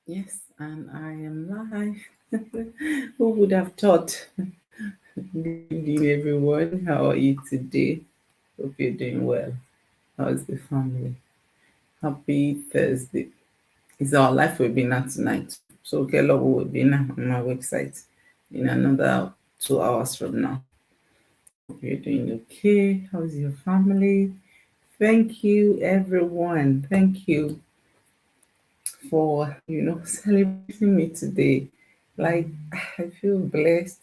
Yes, and I am live. Who would have thought? Good evening, everyone. How are you today? Hope you're doing well. How's the family? Happy Thursday. It's our live webinar tonight. So, Kello webinar on my website in another 2 hours from now. Hope you're doing okay. How's your family? Thank you, everyone. Thank you for celebrating me today. Like, I feel blessed.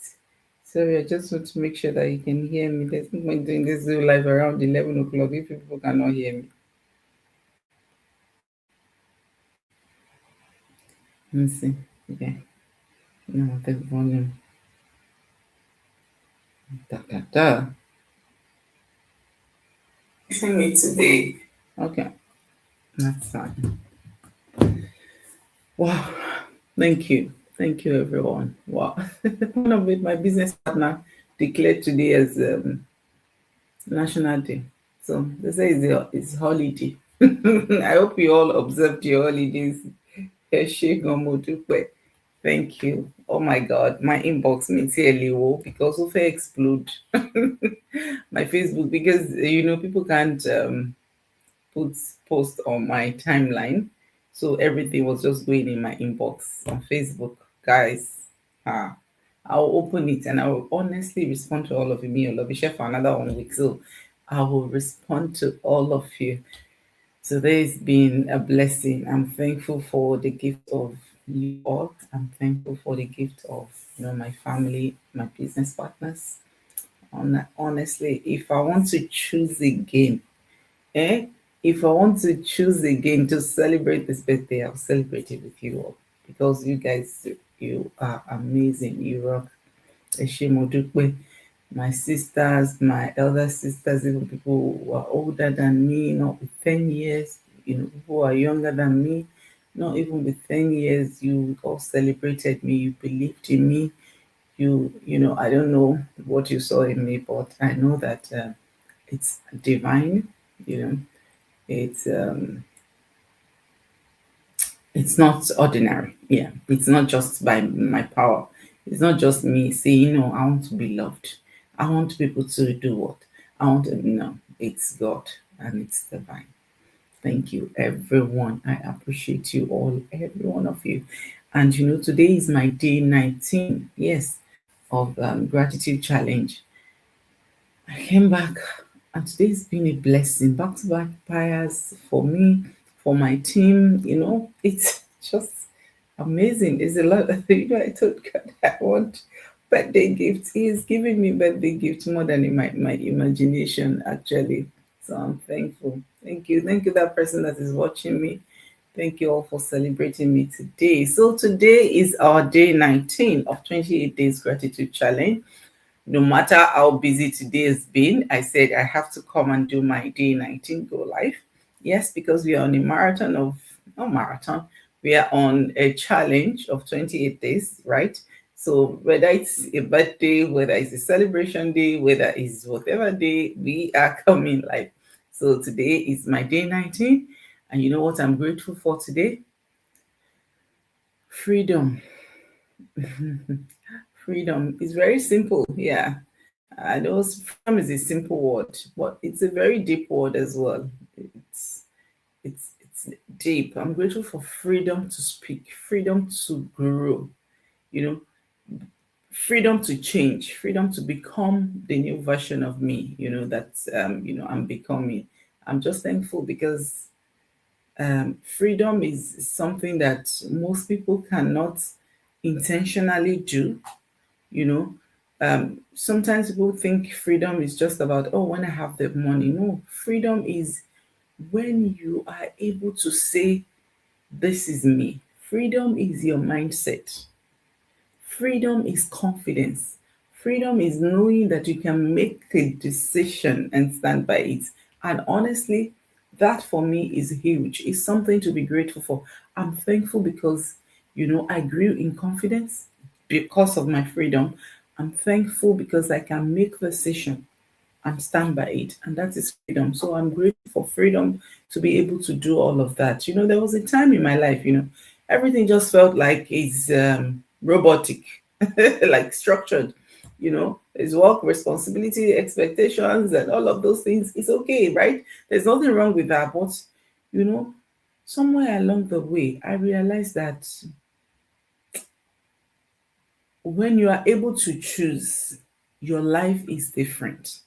Sorry, I just want to make sure that you can hear me. There's no point doing this Zoom live around 11 o'clock if people cannot hear me. Let me see. Okay. No, the volume. Da, da, da. See me today. Okay, that's fine. Wow. Thank you. Thank you, everyone. Wow. One of it, my business partner declared today as National Day. So they say it's holiday. I hope you all observed your holidays. Thank you. Oh my God, my inbox means because of explode my Facebook because people can't put post on my timeline, so everything was just going in my inbox on Facebook, guys. Ah, I'll open it and I will honestly respond to all of you. Me, I love you, share for another 1 week, so I will respond to all of you. Today's been a blessing. I'm thankful for the gift of you all. I'm thankful for the gift of my family, my business partners. Honestly, if I want to choose again, eh? If I want to choose again to celebrate this birthday, I'll celebrate it with you all because you guys, you are amazing. You rock. Eshimodukwe. My sisters, my elder sisters, even people who are older than me, not with 10 years, who are younger than me, not even with 10 years, you all celebrated me, you believed in me. I don't know what you saw in me, but I know that it's divine, you know, it's um, it's not ordinary. Yeah, it's not just by my power. It's not just me saying, no, I want to be loved. I want people to do what I want to. No, it's God and it's divine. Thank you, everyone. I appreciate you all, every one of you. And today is my day 19. Yes, of gratitude challenge. I came back, and today's been a blessing. Back to back prayers for me, for my team. It's just amazing. There's a lot of I told God I want birthday gifts. He is giving me birthday gifts more than in my imagination, actually. So I'm thankful. Thank you. Thank you, that person that is watching me. Thank you all for celebrating me today. So today is our day 19 of 28 days gratitude challenge. No matter how busy today has been, I said I have to come and do my day 19 go live. Yes, because we are on a marathon of, no marathon, we are on a challenge of 28 days, right? So whether it's a birthday, whether it's a celebration day, whether it's whatever day, we are coming live. So today is my day 19. And you know what I'm grateful for today? Freedom. Freedom is very simple. Yeah. I know freedom is a simple word, but it's a very deep word as well. It's it's deep. I'm grateful for freedom to speak, freedom to grow, you know, freedom to change, freedom to become the new version of me, that I'm becoming. I'm just thankful because freedom is something that most people cannot intentionally do. you know Sometimes people think freedom is just about, oh, when I have the money. No, freedom is when you are able to say, this is me. Freedom is your mindset. Freedom is confidence. Freedom is knowing that you can make a decision and stand by it. And honestly, that for me is huge. It's something to be grateful for. I'm thankful because, I grew in confidence because of my freedom. I'm thankful because I can make decision and stand by it. And that is freedom. So I'm grateful for freedom to be able to do all of that. There was a time in my life, everything just felt like it's robotic, like structured. There's work, responsibility, expectations, and all of those things. It's okay, right? There's nothing wrong with that. But you know, somewhere along the way, I realized that when you are able to choose, your life is different.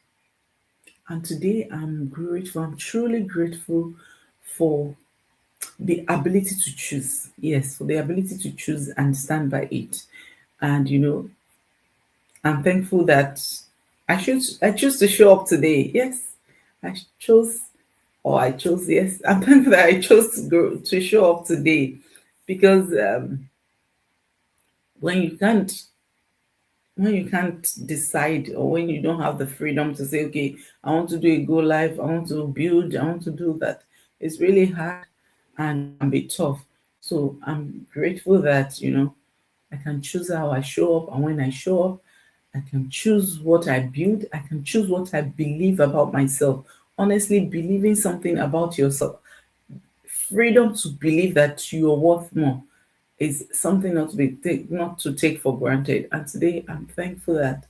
And today I'm grateful, I'm truly grateful for the ability to choose. Yes, for the ability to choose and stand by it. And I'm thankful that I choose to show up today. Yes, I chose I chose, yes. I'm thankful that I chose to show up today, because when you can't decide, or when you don't have the freedom to say, okay, I want to do a go live, I want to build, I want to do that, it's really hard and can be tough. So I'm grateful that I can choose how I show up, and when I show up, I can choose what I build, I can choose what I believe about myself. Honestly, believing something about yourself, freedom to believe that you're worth more, is something not to take for granted. And today I'm thankful that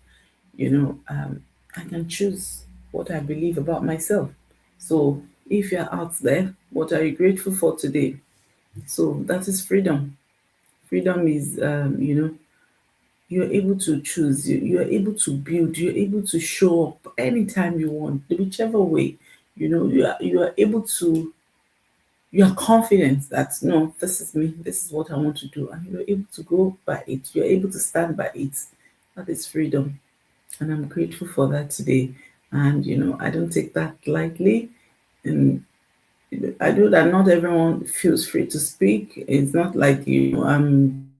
I can choose what I believe about myself. So if you're out there, what are you grateful for today? So that is freedom. Freedom is you're able to choose, you're able to build, you're able to show up anytime you want, whichever way. You are able to, you are confident that no, this is me, this is what I want to do, and you're able to go by it, you're able to stand by it. That is freedom. And I'm grateful for that today. And I don't take that lightly. And I know that not everyone feels free to speak. It's not like I'm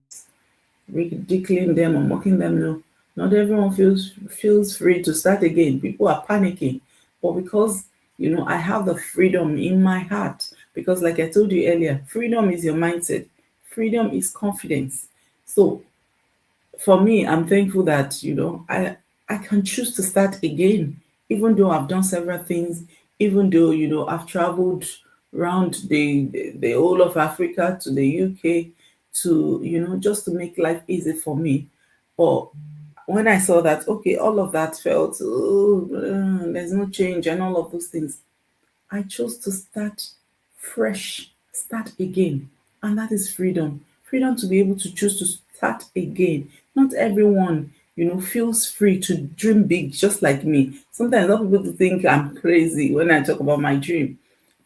ridiculing them or mocking them. No, not everyone feels free to start again. People are panicking, but because I have the freedom in my heart. Because, like I told you earlier, freedom is your mindset. Freedom is confidence. So for me, I'm thankful that I can choose to start again, even though I've done several things, even though I've traveled around the whole of Africa to the UK to just to make life easy for me. But when I saw that, okay, all of that felt, oh, there's no change and all of those things, I chose to start fresh, start again. And that is freedom. Freedom to be able to choose to start again. Not everyone, feels free to dream big just like me. Sometimes other people think I'm crazy when I talk about my dream,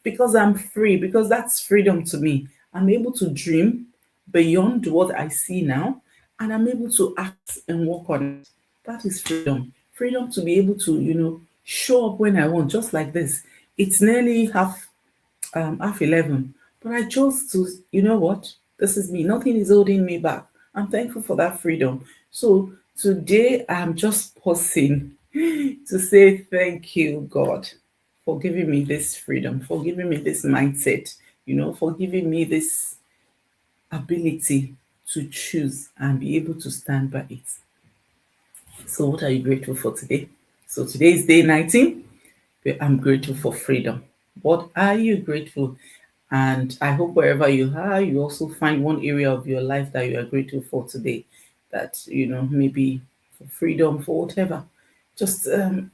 because I'm free, because that's freedom to me. I'm able to dream beyond what I see now, and I'm able to act and work on it. That is freedom. Freedom to be able to, show up when I want, just like this. It's nearly half 11, but I chose to, what? This is me. Nothing is holding me back. I'm thankful for that freedom. So today I'm just pausing to say thank you, God, for giving me this freedom, for giving me this mindset, for giving me this ability to choose and be able to stand by it. So, what are you grateful for today? So, today is day 19. I'm grateful for freedom. What are you grateful? And I hope wherever you are, you also find one area of your life that you are grateful for today. That, maybe for freedom, for whatever. Just,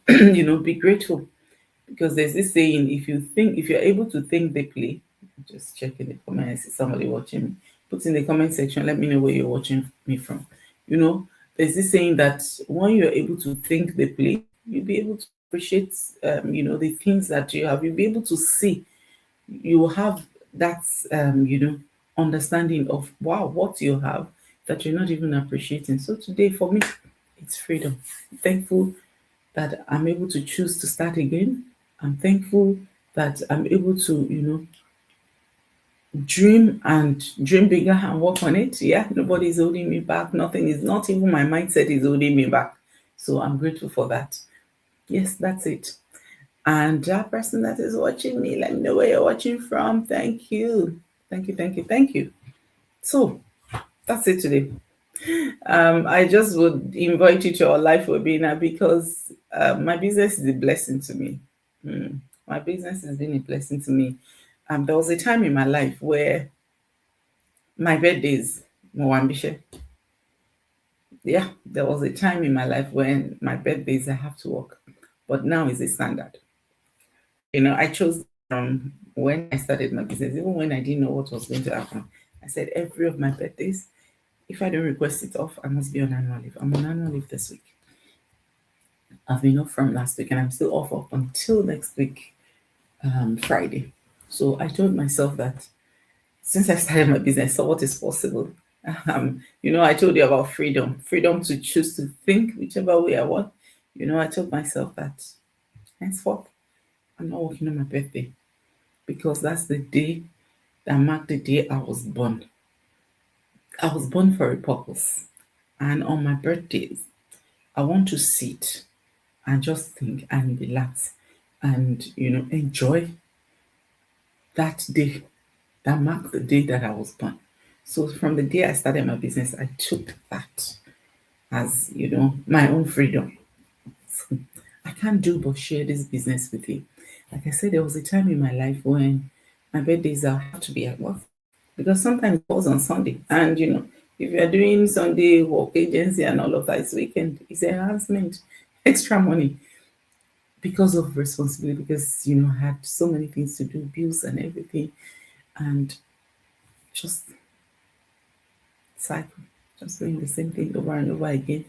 be grateful, because there's this saying, if you're able to think deeply, just check in the comment. I see somebody watching me. Put in the comment section, let me know where you're watching me from. you know there's this saying that when you're able to think deeply, you'll be able to appreciate the things that you have. You'll be able to see, you will have that understanding of, wow, what you have that you're not even appreciating. So today for me, it's freedom. I'm thankful that I'm able to choose to start again. I'm thankful that I'm able to, dream bigger and work on it. Yeah, nobody's holding me back. Nothing is, not even my mindset is holding me back. So I'm grateful for that. Yes, that's it. And that person that is watching me, let me know where you're watching from. Thank you. Thank you, thank you, thank you. So that's it today. I just would invite you to our life webinar, because my business is a blessing to me. My business has been a blessing to me. There was a time in my life where My birthdays, Mwambishe. Yeah, there was a time in my life when my birthdays I have to work, but now is a standard. I chose from when I started my business, even when I didn't know what was going to happen. I said every of my birthdays, if I don't request it off, I must be on annual leave. I'm on annual leave this week. I've been off from last week and I'm still off up until next week, Friday. So I told myself that since I started my business, I saw what is possible. I told you about freedom to choose to think whichever way I want. I told myself that henceforth, I'm not working on my birthday because that's the day that marked the day I was born. I was born for a purpose. And on my birthdays, I want to sit and just think and relax and, enjoy that day that marked the day that I was born. So from the day I started my business, I took that as, my own freedom. So I can't do but share this business with you. Like I said, there was a time in my life when my birthdays I have to be at work because sometimes it falls on Sunday. And if you're doing Sunday work agency and all of that, it's weekend, it's enhancement, extra money because of responsibility, because I had so many things to do, bills and everything, and just cycle, just doing the same thing over and over again.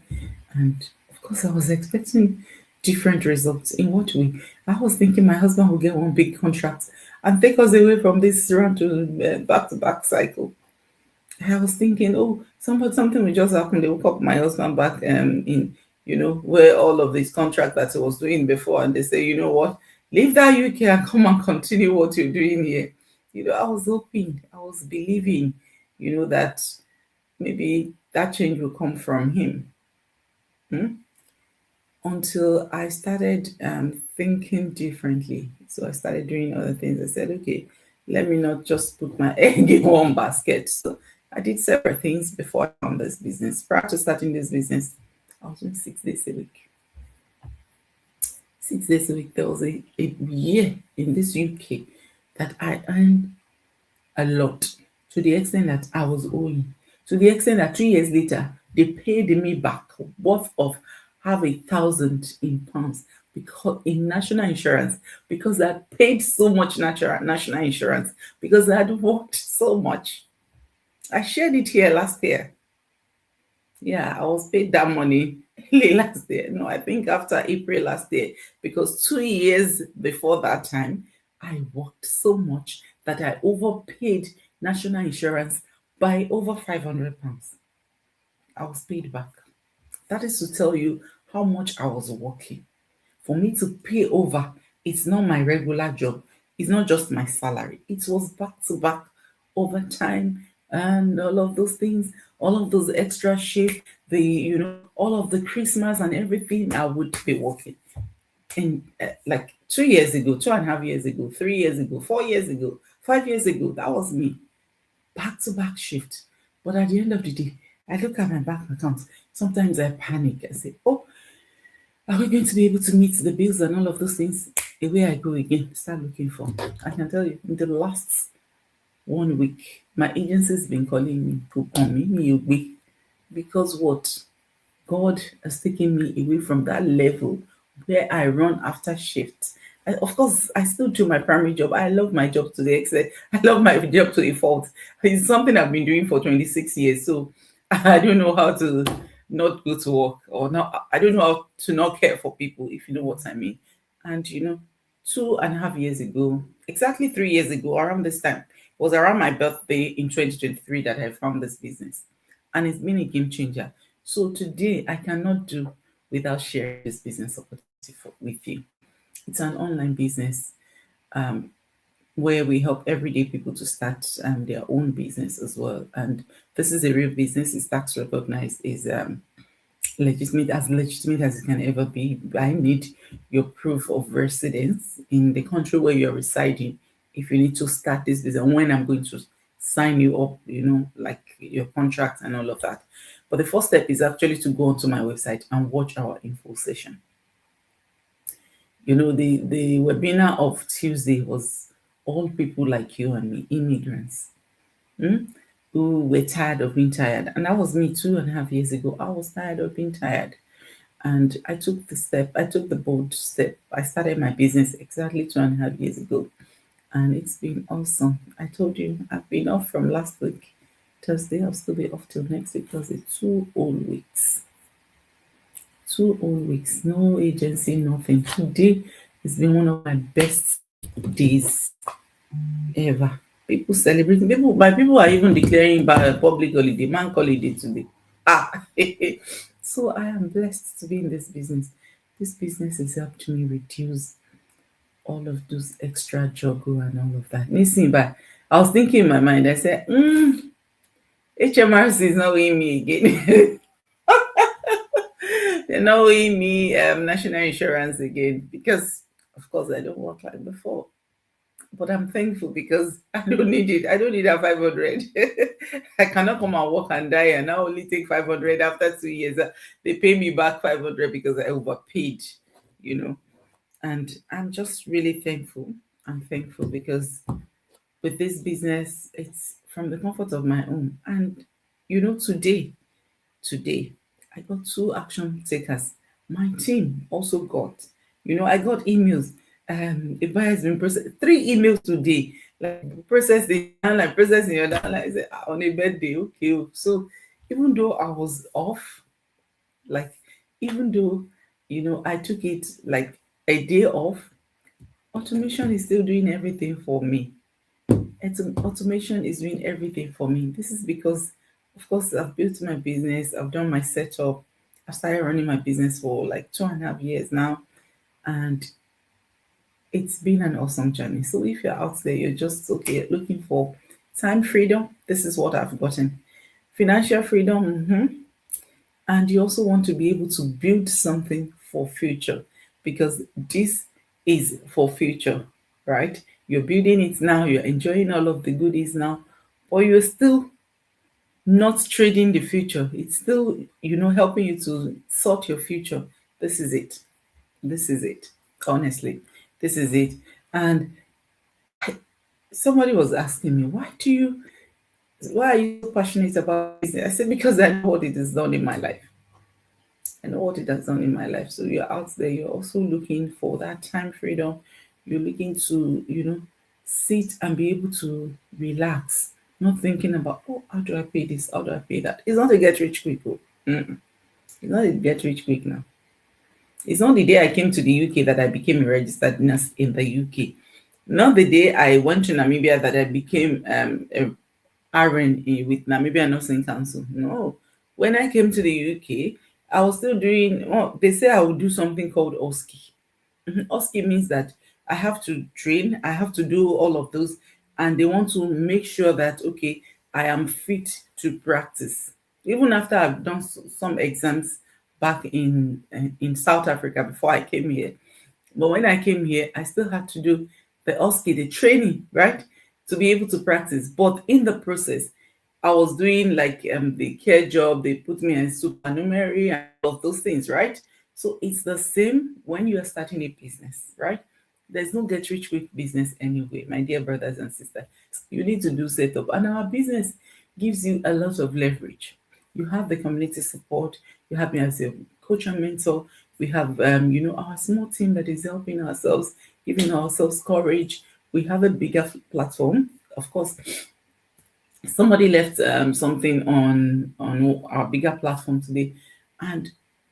And of course, I was expecting different results. In what way? I was thinking my husband would get one big contract and take us away from this round to back cycle. I was thinking, oh, something will just happen. They will pop my husband back in, where all of these contracts that he was doing before, and they say, you know what, leave that UK and come and continue what you're doing here. I was hoping, I was believing, that maybe that change will come from him. Hmm? Until I started thinking differently. So I started doing other things. I said, okay, let me not just put my egg in one basket. So I did several things before I found this business. Prior to starting this business, I was doing 6 days a week. 6 days a week. There was a year in this UK that I earned a lot to the extent that I was owing. To the extent that 2 years later, they paid me back worth of half a thousand in pounds because in national insurance, because I paid so much national insurance, because I had worked so much. I shared it here last year. Yeah, I was paid that money last year. No, I think after April last year, because 2 years before that time, I worked so much that I overpaid national insurance by over £500. I was paid back. That is to tell you how much I was working. For me to pay over, it's not my regular job. It's not just my salary. It was back to back overtime and all of those things, all of those extra shift, all of the Christmas and everything. I would be working. And like 2 years ago, 2.5 years ago, 3 years ago, 4 years ago, 5 years ago, that was me. Back to back shift. But at the end of the day, I look at my bank account. Sometimes I panic. I say, oh, are we going to be able to meet the bills and all of those things? Away I go again, start looking for. I can tell you, in the last 1 week, my agency's been calling me to call me away because what? God has taken me away from that level where I run after shift. Of course, I still do my primary job. I love my job to the extent. I love my job to a fault. It's something I've been doing for 26 years. So I don't know how to not go to work or not. I don't know how to not care for people, if you know what I mean. And 2.5 years ago, exactly 3 years ago, around this time, it was around my birthday in 2023 that I found this business. And it's been a game changer. So today I cannot do without sharing this business opportunity with you. It's an online business where we help everyday people to start their own business as well. And this is a real business. It's tax recognized. Is legitimate as it can ever be. I need your proof of residence in the country where you're residing. If you need to start this business, when I'm going to sign you up, like your contract and all of that. But the first step is actually to go onto my website and watch our info session. The webinar of Tuesday was all people like you and me, immigrants. Hmm? who were tired of being tired. And that was me 2.5 years ago. I was tired of being tired. And I took the step, I took the bold step. I started my business exactly 2.5 years ago. And it's been awesome. I told you, I've been off from last week. Thursday, I'll still be off till next week because it's 2 whole weeks. 2 whole weeks. No agency, nothing. Today has been one of my best days ever. People celebrating. People are even declaring by a public holiday, man holiday today. Ah, so I am blessed to be in this business. This business has helped me reduce all of those extra juggle and all of that. Listen, but I was thinking in my mind, I said, HMRC is not weighing me again. They're not weighing me national insurance again because, of course, I don't work like before. But I'm thankful because I don't need it. I don't need a 500. I cannot come and work and die and I only take 500 after 2 years. They pay me back 500 because I overpaid, you know. And I'm just really thankful. I'm thankful because with this business, it's from the comfort of my home. And, today, I got two action takers. My team also got, I got emails. A buyer has been processed 3 emails today, like processing, like processing your down, like I said, on a birthday. Okay. So even though I was off, like even though I took it like a day off, automation is still doing everything for me. Automation is doing everything for me. This is because, of course, I've built my business, I've done my setup, I've started running my business for like 2.5 years now, and it's been an awesome journey. So if you're out there, you're just okay looking for time freedom, this is what I've gotten. Financial freedom, and you also want to be able to build something for future because this is for future, right? You're building it now, you're enjoying all of the goodies now, but you're still not trading the future. It's still, helping you to sort your future. This is it. This is it. Honestly, this is it. And somebody was asking me, why are you so passionate about business? I said, because I know what it has done in my life. I know what it has done in my life. So you're out there, you're also looking for that time freedom. You're looking to, sit and be able to relax, not thinking about, oh, how do I pay this? How do I pay that? It's not a get rich quick. Oh. It's not a get rich quick now. It's not the day I came to the UK that I became a registered nurse in the UK. Not the day I went to Namibia that I became a RN with Namibia Nursing Council. No. When I came to the UK, I was still doing, they say I would do something called OSCE. OSCE means that I have to train, I have to do all of those, and they want to make sure that, okay, I am fit to practice. Even after I've done some exams back in South Africa before I came here. But when I came here, I still had to do the OSCE, the training, right? To be able to practice. But in the process, I was doing like the care job, they put me in supernumerary and all of those things, right? So it's the same when you are starting a business, right? There's no get rich quick business anyway, my dear brothers and sisters. You need to do setup, and our business gives you a lot of leverage. You have the community support, you have me as a coach and mentor. We have our small team that is helping ourselves, giving ourselves courage. We have a bigger platform. Of course, somebody left something on our bigger platform today, and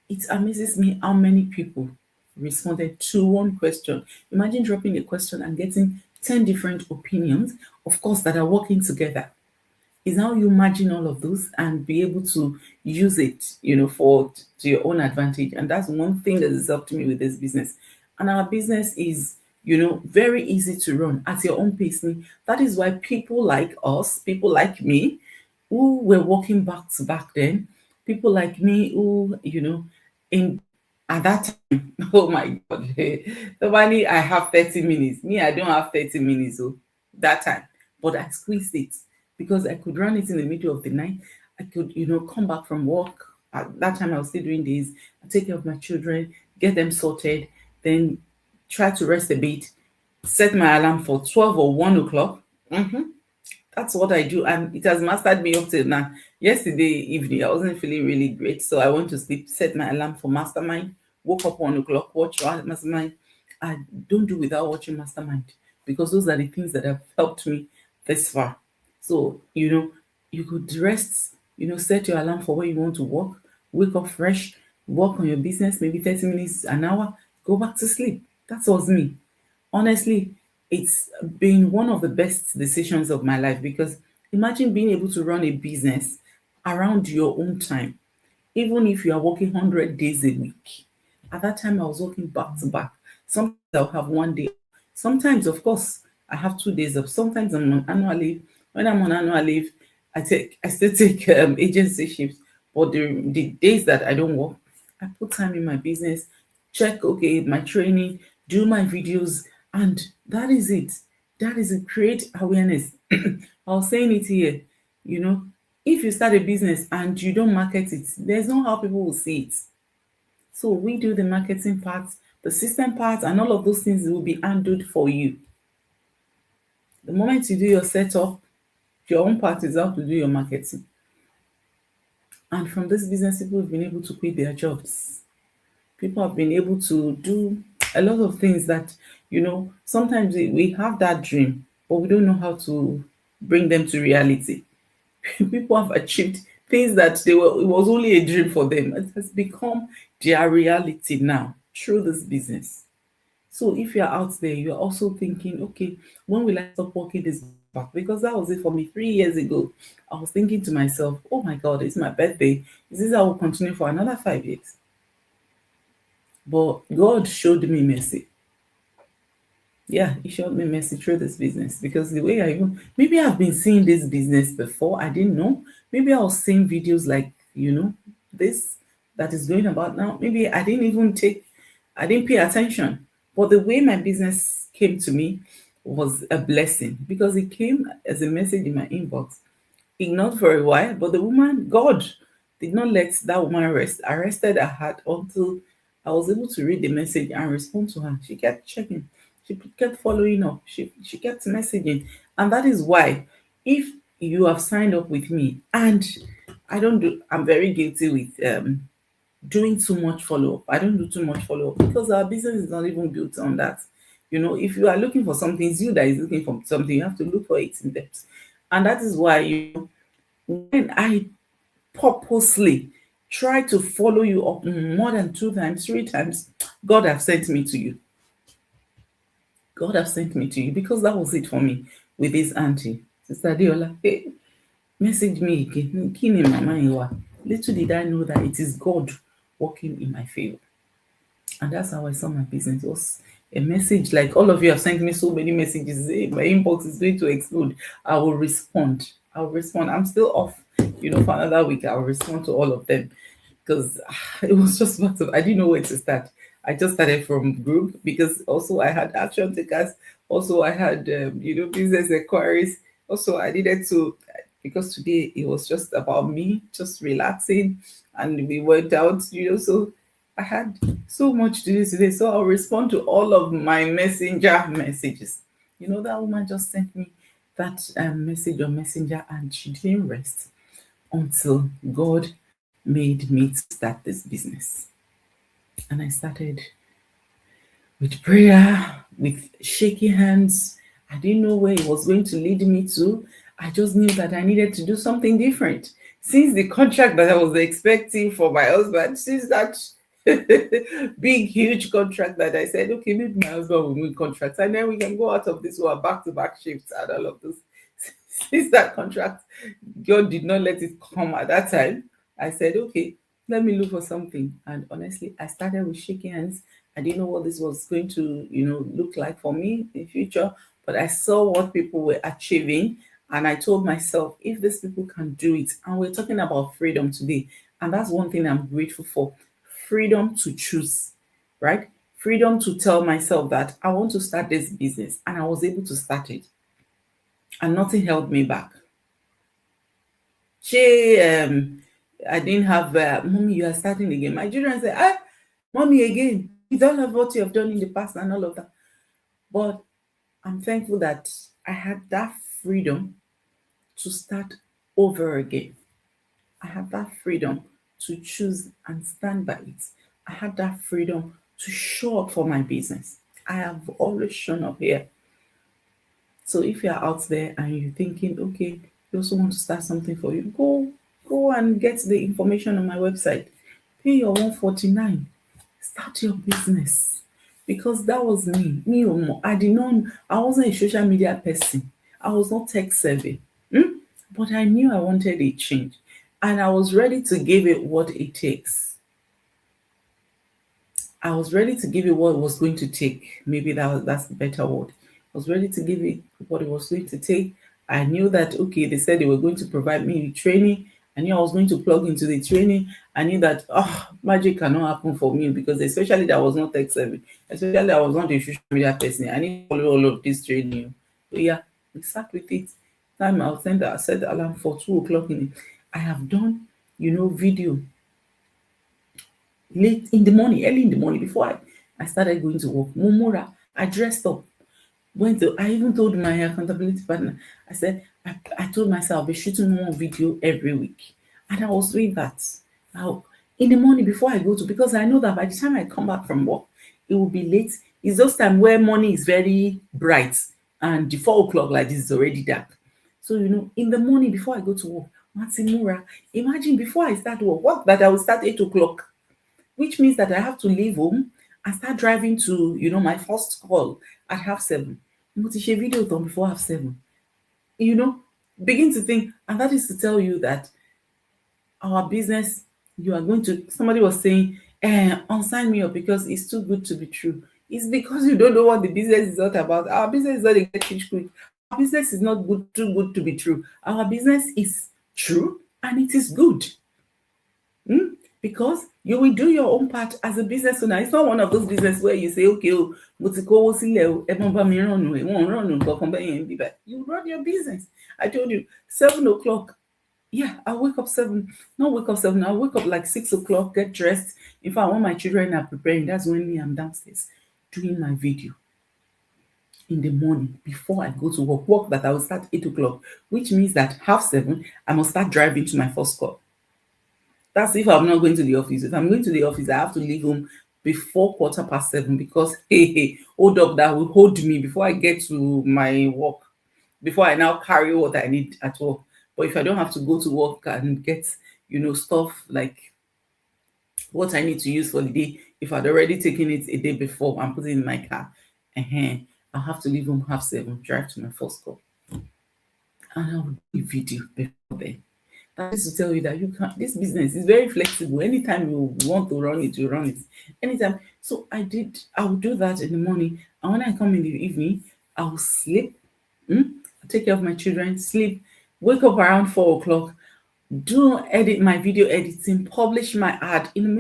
it amazes me how many people responded to one question. Imagine dropping a question and getting 10 different opinions, of course, that are working together. Is how you imagine all of those and be able to use it, for to your own advantage. And that's one thing that has helped me with this business. And our business is, very easy to run at your own pace. That is why people like us, people like me, who were working back to back then, people like me who, in at that time, oh my god, normally I have 30 minutes. Me, I don't have 30 minutes that time, but I squeezed it because I could run it in the middle of the night. I could, come back from work. At that time, I was still doing this. I take care of my children, get them sorted, then try to rest a bit, set my alarm for 12 or 1 o'clock. That's what I do, and it has mastered me up till now. Yesterday evening, I wasn't feeling really great, so I went to sleep, set my alarm for Mastermind, woke up 1 o'clock, watch Mastermind. I don't do without watching Mastermind because those are the things that have helped me this far. So, you could rest, set your alarm for when you want to work, wake up fresh, work on your business, maybe 30 minutes, an hour, go back to sleep. That was me. Honestly, it's been one of the best decisions of my life because imagine being able to run a business around your own time, even if you are working 100 days a week. At that time, I was working back to back. Sometimes I'll have one day. Sometimes, of course, I have 2 days off. Sometimes I'm on annual leave. When I'm on annual leave, I still take agency shifts. But the days that I don't work, I put time in my business, check okay my training, do my videos, and that is it. That is it. Create awareness. I was saying it here. You know, if you start a business and you don't market it, there's no how people will see it. So we do the marketing part, the system part, and all of those things will be handled for you. The moment you do your setup, your own part is how to do your marketing. And from this business, people have been able to quit their jobs. People have been able to do a lot of things that, sometimes we have that dream, but we don't know how to bring them to reality. People have achieved things that it was only a dream for them. It has become their reality now through this business. So if you're out there, you're also thinking, okay, when will I stop working this back? Because that was it for me 3 years ago. I was thinking to myself, oh my God, it's my birthday. Is this how will continue for another 5 years? But God showed me mercy. Yeah, he showed me mercy through this business because the way I even maybe I've been seeing this business before. I didn't know. Maybe I was seeing videos like this that is going about now. Maybe I didn't pay attention. But the way my business came to me was a blessing because it came as a message in my inbox. Ignored for a while, but the woman, God, did not let that woman rest. Arrested her heart until I was able to read the message and respond to her. She kept checking. She kept following up. She kept messaging. And that is why, if you have signed up with me, and I'm very guilty with doing too much follow up. I don't do too much follow up because our business is not even built on that. If you are looking for something, it's you that is looking for something, you have to look for it in depth. And that is why when I purposely try to follow you up more than 2 times, 3 times, God have sent me to you. God have sent me to you because that was it for me with this auntie. Sister Diola, hey, message me again. Kini mama iwa. Little did I know that it is God working in my favor. And that's how I saw my business. It was a message like all of you have sent me so many messages. Hey, my inbox is going to explode. I will respond. I'll respond. I'm still off, for another week. I'll respond to all of them because it was just massive. I didn't know where to start. I just started from group because also I had action takers. Also, I had, business inquiries. Also, I needed to, because today it was just about me, just relaxing. And we went out, so I had so much to do today. So I'll respond to all of my messenger messages. That woman just sent me that message on Messenger and she didn't rest until God made me to start this business. And I started with prayer, with shaky hands. I didn't know where it was going to lead me to. I just knew that I needed to do something different. Since the contract that I was expecting for my husband, since that big, huge contract that I said, okay, maybe my husband will win contracts and then we can go out of this one back to back shifts and all of those. Since that contract, God did not let it come at that time. I said, okay, let me look for something. And honestly, I started with shaking hands. I didn't know what this was going to, look like for me in future, but I saw what people were achieving. And I told myself, if these people can do it, and we're talking about freedom today, and that's one thing I'm grateful for, freedom to choose, right? Freedom to tell myself that I want to start this business, and I was able to start it, and nothing held me back. I didn't have, mommy, you are starting again. My children say, mommy, again, you don't have what you have done in the past and all of that. But I'm thankful that I had that freedom to start over again. I had that freedom to choose and stand by it. I had that freedom to show up for my business. I have always shown up here. So if you're out there and you're thinking, okay, you also want to start something for you, go and get the information on my website. Pay your 149. Start your business. Because that was me. Me or more. I did not, I wasn't a social media person. I was not tech savvy. But I knew I wanted a change. And I was ready to give it what it takes. I was ready to give it what it was going to take. Maybe that's the better word. I was ready to give it what it was going to take. I knew that, okay, they said they were going to provide me with training. I knew I was going to plug into the training. I knew that, magic cannot happen for me because especially that I was not tech savvy, especially I was not a social media person. I need to follow all of this training. So yeah, we sat with it. Time I'll send I set the alarm for 2 o'clock in it. I have done, video late in the morning, early in the morning before I started going to work. Mumura, I dressed up, I even told my accountability partner, I said, I told myself I'll be shooting one video every week. And I was doing that. Now, in the morning before I go to, because I know that by the time I come back from work, it will be late. It's those time where morning is very bright and the 4 o'clock like this is already dark. So, in the morning before I go to work, Matsimura, imagine before I start work that I will start 8 o'clock, which means that I have to leave home and start driving to, my first call at 7:30. Mo ti ṣe video done before 7:30. You know, begin to think, and that is to tell you that our business, you are going to, somebody was saying, unsign me up because it's too good to be true. It's because you don't know what the business is all about. Our business is not a get rich quick. Our business is not too good to be true. Our business is true and it is good. Because you will do your own part as a business owner. It's not one of those business where you say, okay, mo ti kówó sílẹ̀ o, ẹ mọ́ bá mi ràn nù, ẹ̀ wọ́n ràn nù nǹkan kan bẹ́ẹ̀ yẹn bí báyìí. You run your business. I told you, 7 o'clock. Yeah, I'll wake up 7. Not wake up 7. I'll wake up like 6 o'clock, get dressed. In fact, when my children are preparing, that's when I'm downstairs doing my video in the morning before I go to work that I will start 8 o'clock, which means that 7:30, I must start driving to my first call. That's if I'm not going to the office. If I'm going to the office, I have to leave home before 7:15 because hold up, that will hold me before I get to my work, before I now carry what I need at work. But if I don't have to go to work and get, stuff like what I need to use for the day, if I'd already taken it a day before and put it in my car, I'll have to leave home 7:30, drive to my first call. And I'll do a video before then. That is to tell you that this business is very flexible. Anytime you want to run it, you run it. Anytime. So I will do that in the morning. And when I come in the evening, I will sleep, take care of my children, sleep, wake up around 4 o'clock, edit my video editing, publish my ad in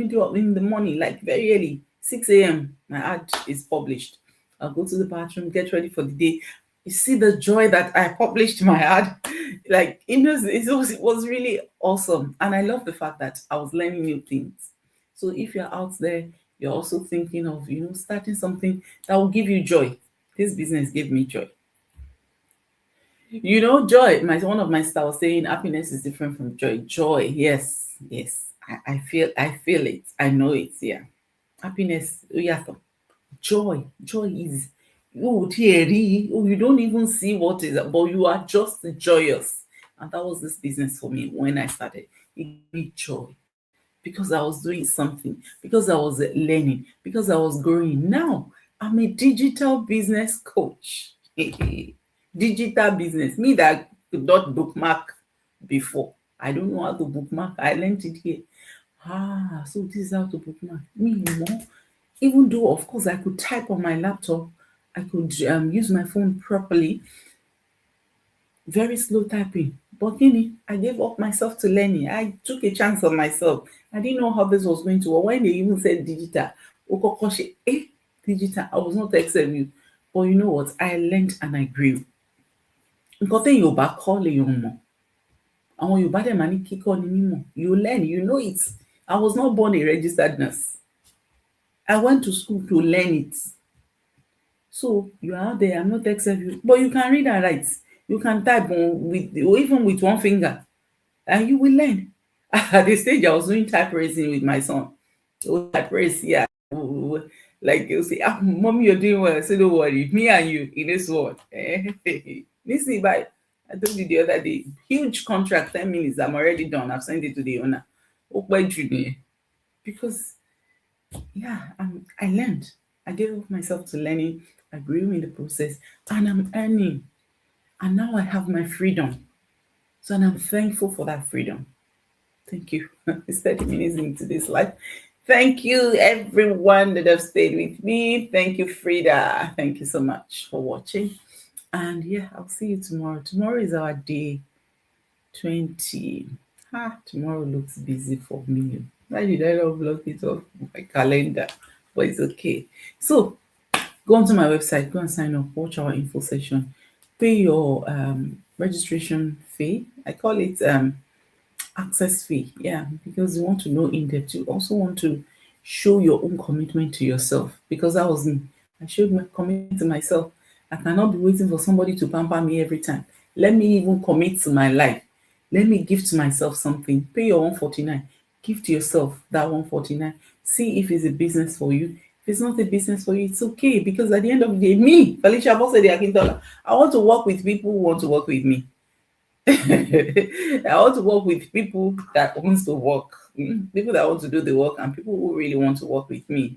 the morning, like very early, 6 a.m. My ad is published. I'll go to the bathroom, get ready for the day. You see the joy that I published my ad. Like it was really awesome. And I love the fact that I was learning new things. So if you're out there, you're also thinking of, starting something that will give you joy. This business gave me joy. Joy. One of my stars was saying happiness is different from joy. Joy, yes. I feel it. I know it. Yeah. Happiness, yeah. Joy is you don't even see what is, but you are just joyous. And that was this business for me when I started. It gave me joy because I was doing something, because I was learning, because I was growing. Now I'm a digital business coach. Digital business. Me that could not bookmark before. I don't know how to bookmark. I learned it here. So this is how to bookmark. Me more. Even though, of course, I could type on my laptop, I could use my phone properly. Very slow typing. But I gave up myself to learning. I took a chance on myself. I didn't know how this was going to work. When they even said digital, digital, I was not tech-savvy. But you know what? I learned and I grew. Nǹkan téèyàn ò bá kọ́ lèèyàn mọ̀. Àwọn Yorùbá dẹ̀ máa ní kíkọ́ ni mímọ̀. You learn, you know it. I was not born a registered nurse. I went to school to learn it. So you are out there, I'm not tech savvy, but you can read and write. You can type on with, or even with one finger, and you will learn. At the stage I was doing type raising with my son. So type raise, yeah. Like you say, ah, mommy, you're doing well. I said, don't worry, me and you in this world. Listen, by I told you the other day, huge contract, 10 minutes. I'm already done. I've sent it to the owner. Okpe Junior. Because yeah, I learned. I gave myself to learning. I grew in the process, and I'm earning. And now I have my freedom. So, and I'm thankful for that freedom. Thank you. It's 30 minutes into this life. Thank you, everyone that have stayed with me. Thank you, Frida. Thank you so much for watching. And yeah, I'll see you tomorrow. Tomorrow is our day 20. Tomorrow looks busy for me. Why did I not block it off my calendar? But it's okay. So go onto my website, go and sign up, watch our info session, pay your registration fee. I call it access fee. Yeah, because you want to know in depth. You also want to show your own commitment to yourself, because that was me. I showed my commitment to myself. I cannot be waiting for somebody to pamper me every time. Let me even commit to my life. Let me give to myself something. Pay your 149. Give to yourself that 149. See if it's a business for you. If it's not a business for you, it's okay. Because at the end of the day, me, Felicia Bosede Akintola, I want to work with people who want to work with me. I want to work with people that wants to work, people that want to do the work, and people who really want to work with me.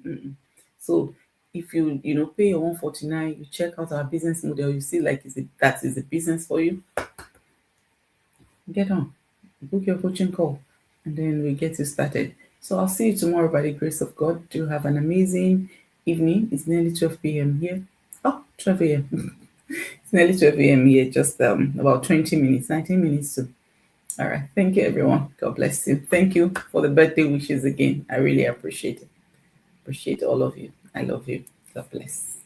So if you pay your 149, you check out our business model, you see like that is a business for you, get on, book your coaching call, and then we get you started. So I'll see you tomorrow by the grace of God. Do have an amazing evening. It's nearly 12 p.m. here. Oh, 12 a.m. It's nearly 12 a.m. here, just about 20 minutes, 19 minutes to. All right. Thank you, everyone. God bless you. Thank you for the birthday wishes again. I really appreciate it. Appreciate all of you. I love you. God bless.